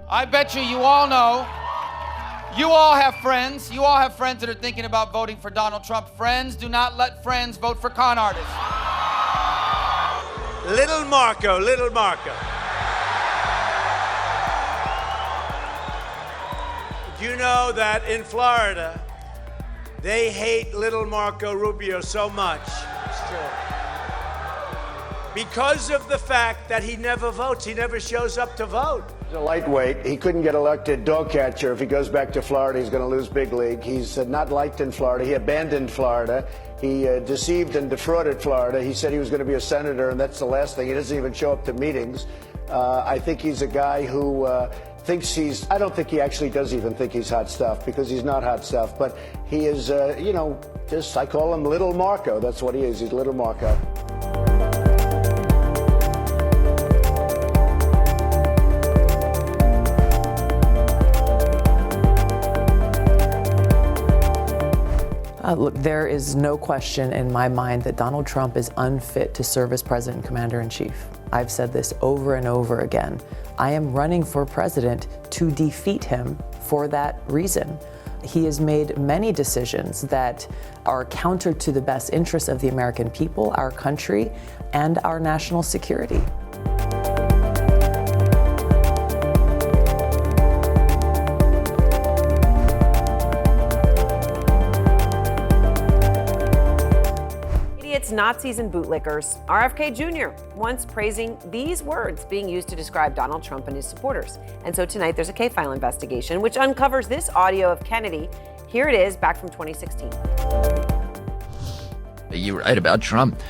I bet you all know. You all have friends. You all have friends that are thinking about voting for Donald Trump. Friends, do not let friends vote for con artists. Little Marco. Do you know that in Florida, they hate little Marco Rubio so much because of the fact that he never votes. He never shows up to vote. He's a lightweight. He couldn't get elected dog catcher. If he goes back to Florida, he's going to lose big league. He's not liked in Florida. He abandoned Florida. He deceived and defrauded Florida. He said he was going to be a senator, and that's the last thing. He doesn't even show up to meetings. I think he's a guy who thinks I don't think he actually does even think he's hot stuff, because he's not hot stuff. But he is, I call him Little Marco. That's what he is. He's Little Marco. Look, there is no question in my mind that Donald Trump is unfit to serve as President and Commander-in-Chief. I've said this over and over again. I am running for president to defeat him for that reason. He has made many decisions that are counter to the best interests of the American people, our country, and our national security. Nazis and bootlickers. RFK Jr. once praising these words being used to describe Donald Trump and his supporters. And so tonight there's a K-File investigation which uncovers this audio of Kennedy. Here it is, back from 2016. You write about Trump.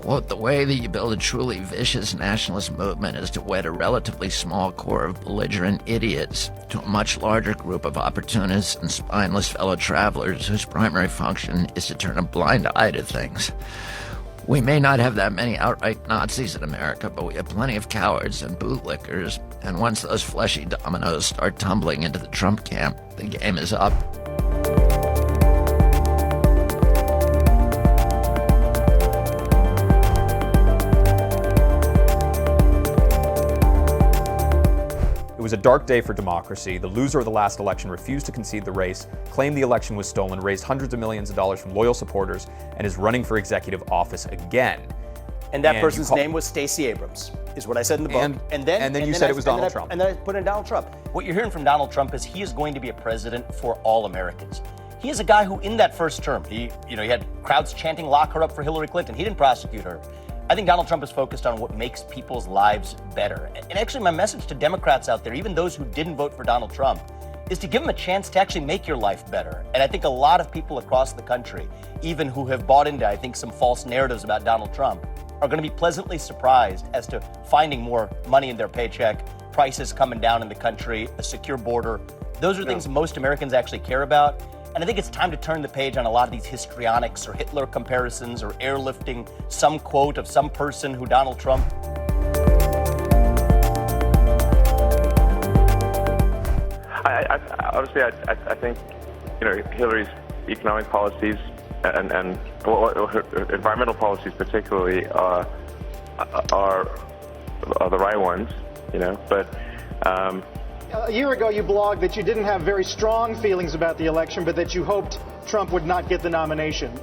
Well, the way that you build a truly vicious nationalist movement is to wed a relatively small core of belligerent idiots to a much larger group of opportunists and spineless fellow travelers whose primary function is to turn a blind eye to things. We may not have that many outright Nazis in America, but we have plenty of cowards and bootlickers, and once those fleshy dominoes start tumbling into the Trump camp, the game is up. It was a dark day for democracy. The loser of the last election refused to concede the race, claimed the election was stolen, raised hundreds of millions of dollars from loyal supporters, and is running for executive office again. And that person's name was Stacey Abrams, is what I said in the book. And then you said it was Donald Trump. And then I put in Donald Trump. What you're hearing from Donald Trump is he is going to be a president for all Americans. He is a guy who, in that first term, he had crowds chanting, "Lock her up" for Hillary Clinton. He didn't prosecute her. I think Donald Trump is focused on what makes people's lives better. And actually, my message to Democrats out there, even those who didn't vote for Donald Trump, is to give them a chance to actually make your life better. And I think a lot of people across the country, even who have bought into, I think, some false narratives about Donald Trump, are going to be pleasantly surprised as to finding more money in their paycheck, prices coming down in the country, a secure border. Those are things most Americans actually care about. And I think it's time to turn the page on a lot of these histrionics or Hitler comparisons or airlifting some quote of some person who Donald Trump. I think Hillary's economic policies and her environmental policies particularly are the right ones, but. A year ago, you blogged that you didn't have very strong feelings about the election, but that you hoped Trump would not get the nomination.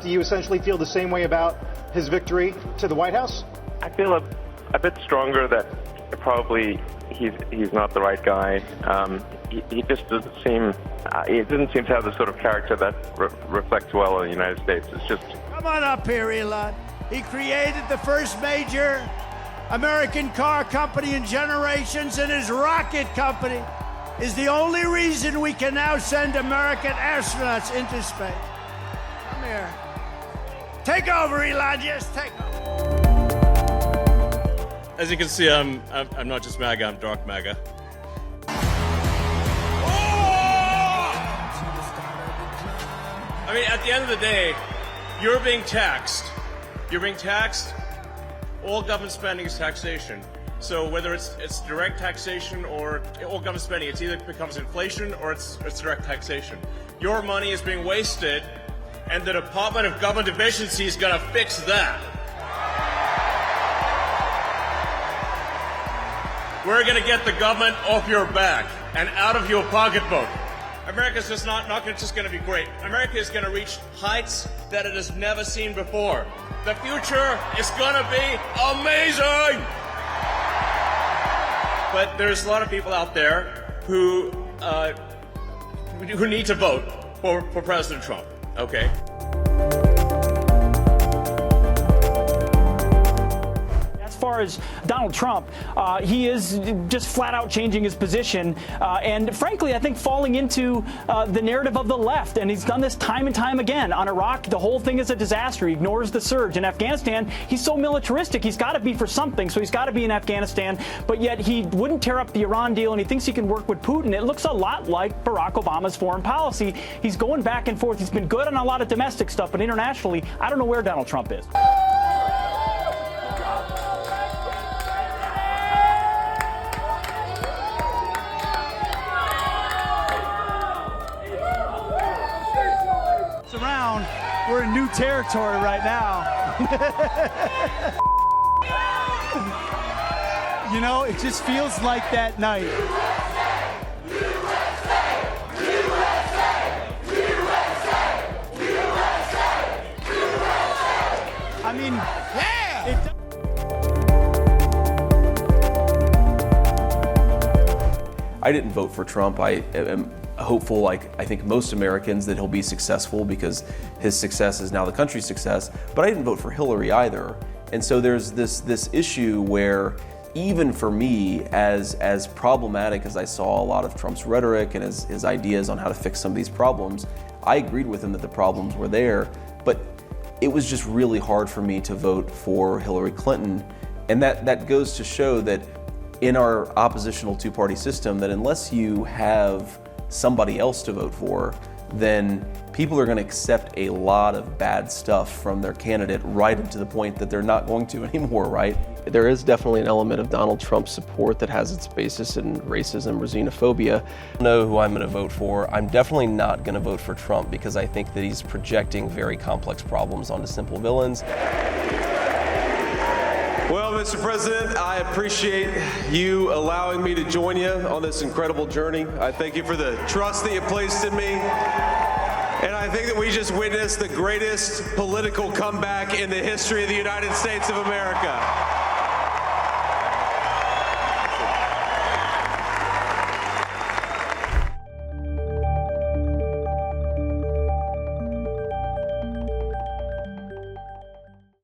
Do you essentially feel the same way about his victory to the White House? I feel a bit stronger that probably he's not the right guy. He just doesn't seem. He doesn't seem to have the sort of character that reflects well on the United States. It's just. Come on up here, Elon. He created the first major American car company in generations, and his rocket company is the only reason we can now send American astronauts into space. Come here. Take over, Elon. Yes, take over. As you can see, I'm not just MAGA, I'm dark MAGA. I mean, at the end of the day, you're being taxed. You're being taxed. All government spending is taxation. So whether it's direct taxation or all government spending, it's either becomes inflation or it's direct taxation. Your money is being wasted, and the Department of Government Efficiency is going to fix that. We're going to get the government off your back and out of your pocketbook. America's just not just going to be great. America is going to reach heights that it has never seen before. The future is going to be amazing. But there's a lot of people out there who need to vote for President Trump, okay? As far as Donald Trump, he is just flat out changing his position and frankly, I think falling into the narrative of the left. And he's done this time and time again. On Iraq, the whole thing is a disaster. He ignores the surge. In Afghanistan, he's so militaristic. He's got to be for something. So he's got to be in Afghanistan. But yet he wouldn't tear up the Iran deal and he thinks he can work with Putin. It looks a lot like Barack Obama's foreign policy. He's going back and forth. He's been good on a lot of domestic stuff, but internationally, I don't know where Donald Trump is. Around, we're in new territory right now. You know, it just feels like that night. I mean, yeah. I didn't vote for Trump. I am hopeful, like I think most Americans, that he'll be successful because his success is now the country's success. But I didn't vote for Hillary either. And so there's this issue where even for me, as problematic as I saw a lot of Trump's rhetoric and his ideas on how to fix some of these problems, I agreed with him that the problems were there. But it was just really hard for me to vote for Hillary Clinton. And that goes to show that in our oppositional two-party system, that unless you have somebody else to vote for, then people are going to accept a lot of bad stuff from their candidate right up to the point that they're not going to anymore, right? There is definitely an element of Donald Trump's support that has its basis in racism or xenophobia. I don't know who I'm going to vote for. I'm definitely not going to vote for Trump because I think that he's projecting very complex problems onto simple villains. Well, Mr. President, I appreciate you allowing me to join you on this incredible journey. I thank you for the trust that you placed in me. And I think that we just witnessed the greatest political comeback in the history of the United States of America.